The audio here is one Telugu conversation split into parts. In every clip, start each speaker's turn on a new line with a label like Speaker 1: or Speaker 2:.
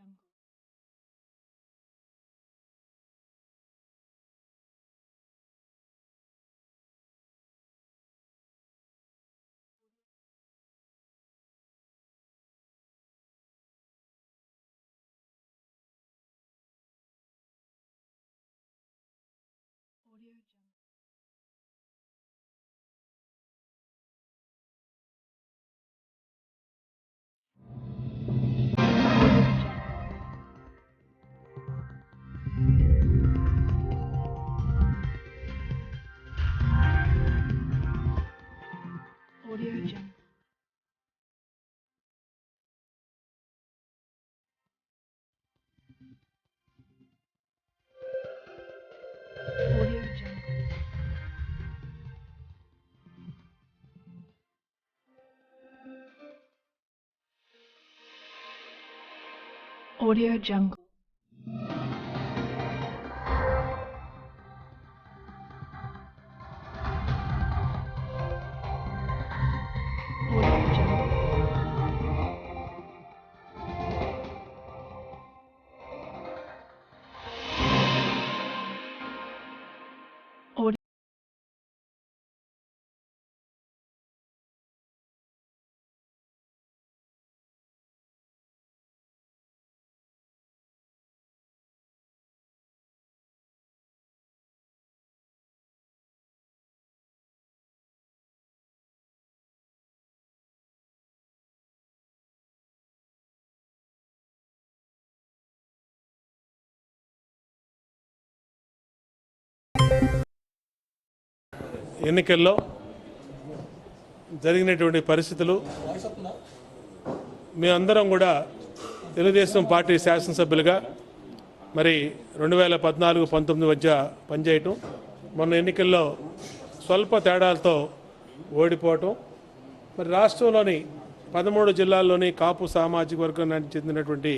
Speaker 1: Jungle. Audio Jungle. Audio Jungle. Audio Jungle. Audio Jungle. Audio Jungle. Audio.
Speaker 2: ఎన్నికల్లో జరిగినటువంటి పరిస్థితులు మేమందరం కూడా తెలుగుదేశం పార్టీ శాసనసభ్యులుగా మరి 2014-19 మధ్య పనిచేయటం, మొన్న ఎన్నికల్లో స్వల్ప తేడాలతో ఓడిపోవటం, మరి రాష్ట్రంలోని 13 జిల్లాల్లోని కాపు సామాజిక వర్గానికి చెందినటువంటి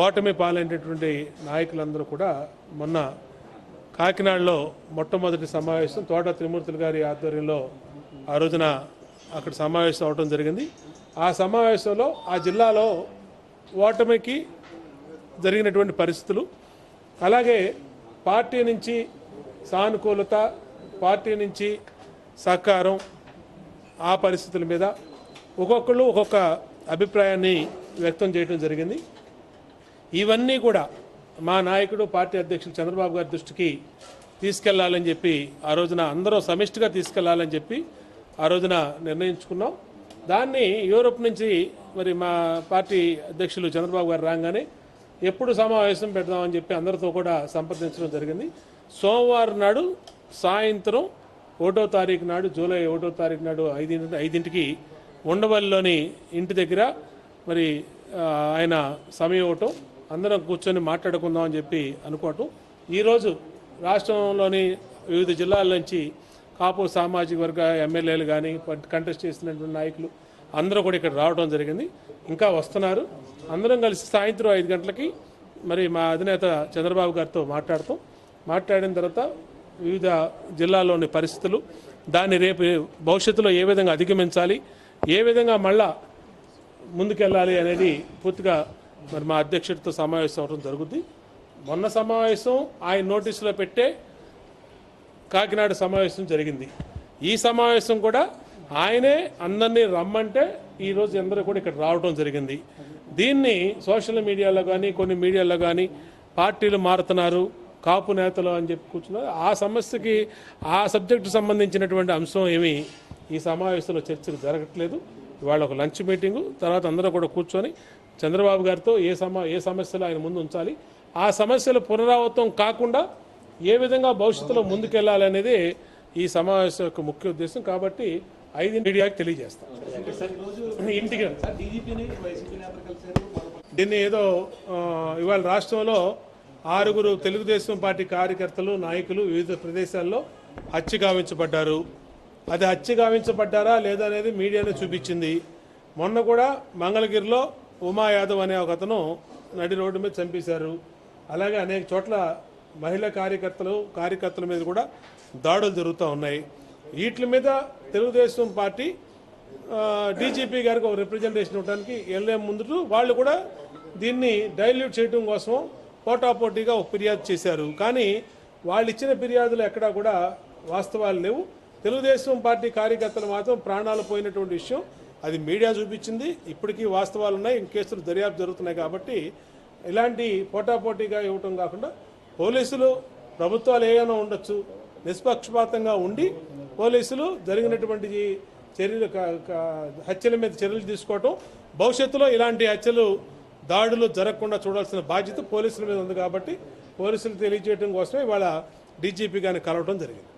Speaker 2: ఓటమి పాలైనటువంటి నాయకులందరూ కూడా మొన్న కాకినాడలో మొట్టమొదటి సమావేశం తోట త్రిమూర్తులు గారి ఆధ్వర్యంలో ఆ రోజున అక్కడ సమావేశం అవడం జరిగింది. ఆ సమావేశంలో ఆ జిల్లాలో ఓటమికి జరిగినటువంటి పరిస్థితులు, అలాగే పార్టీ నుంచి సానుకూలత, పార్టీ నుంచి సహకారం, ఆ పరిస్థితుల మీద ఒక్కొక్కళ్ళు ఒక్కొక్క అభిప్రాయాన్ని వ్యక్తం చేయడం జరిగింది. ఇవన్నీ కూడా మా నాయకుడు పార్టీ అధ్యక్షులు చంద్రబాబు గారి దృష్టికి తీసుకెళ్లాలని చెప్పి ఆ రోజున అందరూ సమిష్టిగా తీసుకెళ్లాలని చెప్పి ఆ రోజున నిర్ణయించుకున్నాం. దాన్ని యూరోప్ నుంచి మరి మా పార్టీ అధ్యక్షులు చంద్రబాబు గారు రాగానే ఎప్పుడు సమావేశం పెడదామని చెప్పి అందరితో కూడా సంప్రదించడం జరిగింది. సోమవారం నాడు సాయంత్రం 1వ తారీఖు నాడు, జూలై 1వ తారీఖు నాడు 5ంటికి ఉండవల్లిలోని ఇంటి దగ్గర మరి ఆయన సమయం ఇవ్వటం, అందరం కూర్చొని మాట్లాడుకుందామని చెప్పి అనుకోవటం. ఈరోజు రాష్ట్రంలోని వివిధ జిల్లాల నుంచి కాపు సామాజిక వర్గ ఎమ్మెల్యేలు కానీ కంటెస్ట్ చేసినటువంటి నాయకులు అందరూ కూడా ఇక్కడ రావడం జరిగింది. ఇంకా వస్తున్నారు. అందరం కలిసి సాయంత్రం 5 గంటలకి మరి మా అధినేత చంద్రబాబు గారితో మాట్లాడిన తర్వాత వివిధ జిల్లాల్లోని పరిస్థితులు, దాన్ని రేపు భవిష్యత్తులో ఏ విధంగా అధిగమించాలి, ఏ విధంగా మళ్ళా ముందుకెళ్ళాలి అనేది పూర్తిగా మరి మా అధ్యక్షుడితో సమావేశం అవడం జరుగుద్ది. మొన్న సమావేశం ఆయన నోటీసులో పెట్టే కాకినాడ సమావేశం జరిగింది. ఈ సమావేశం కూడా ఆయనే అందరినీ రమ్మంటే ఈరోజు అందరూ కూడా ఇక్కడ రావడం జరిగింది. దీన్ని సోషల్ మీడియాలో కానీ కొన్ని మీడియాలో కానీ పార్టీలు మారుతున్నారు, కాపు నేతలు అని చెప్పి కూర్చున్నారు. ఆ సమస్యకి ఆ సబ్జెక్టు సంబంధించినటువంటి అంశం ఏమీ ఈ సమావేశంలో చర్చలు జరగట్లేదు. ఇవాళ ఒక లంచ్ మీటింగు, తర్వాత అందరూ కూడా కూర్చొని చంద్రబాబు గారితో ఏ సమస్యలు ఆయన ముందు ఉంచాలి, ఆ సమస్యలు పునరావృతం కాకుండా ఏ విధంగా భవిష్యత్తులో ముందుకెళ్లాలనేది ఈ సమావేశం యొక్క ముఖ్య ఉద్దేశం. కాబట్టి 5 మీడియాకి తెలియజేస్తాం. ఇంటికి దీన్ని ఏదో ఇవాళ రాష్ట్రంలో 6 తెలుగుదేశం పార్టీ కార్యకర్తలు, నాయకులు వివిధ ప్రదేశాల్లో హత్య గావించబడ్డారు. అది హత్య గావించబడ్డారా లేదా అనేది మీడియానే చూపించింది. మొన్న కూడా మంగళగిరిలో ఉమా యాదవ్ అనే ఒక అతను నడి రోడ్డు మీద చంపేశారు. అలాగే అనేక చోట్ల మహిళా కార్యకర్తల మీద కూడా దాడులు జరుగుతూ ఉన్నాయి. వీటి మీద తెలుగుదేశం పార్టీ డీజీపీ గారికి ఒక రిప్రజెంటేషన్ ఇవ్వడానికి వెళ్ళే ముందు వాళ్ళు కూడా దీన్ని డైల్యూట్ చేయడం కోసం పోటాపోటీగా ఒక ఫిర్యాదు చేశారు. కానీ వాళ్ళు ఇచ్చిన ఫిర్యాదులు ఎక్కడా కూడా వాస్తవాలు లేవు. తెలుగుదేశం పార్టీ కార్యకర్తలు మాత్రం ప్రాణాలు పోయినటువంటి విషయం అది మీడియా చూపించింది. ఇప్పటికీ వాస్తవాలు ఉన్నాయి, కేసులు దర్యాప్తు జరుగుతున్నాయి. కాబట్టి ఇలాంటి పోటాపోటీగా ఇవ్వటం కాకుండా పోలీసులు ప్రభుత్వాలు ఏమైనా ఉండొచ్చు, నిష్పక్షపాతంగా ఉండి పోలీసులు జరిగినటువంటి చర్యలు హత్యల మీద చర్యలు తీసుకోవటం, భవిష్యత్తులో ఇలాంటి హత్యలు దాడులు జరగకుండా చూడాల్సిన బాధ్యత పోలీసుల మీద ఉంది. కాబట్టి పోలీసులు తెలియజేయడం కోసమే ఇవాళ డీజీపీ గారిని కలవడం జరిగింది.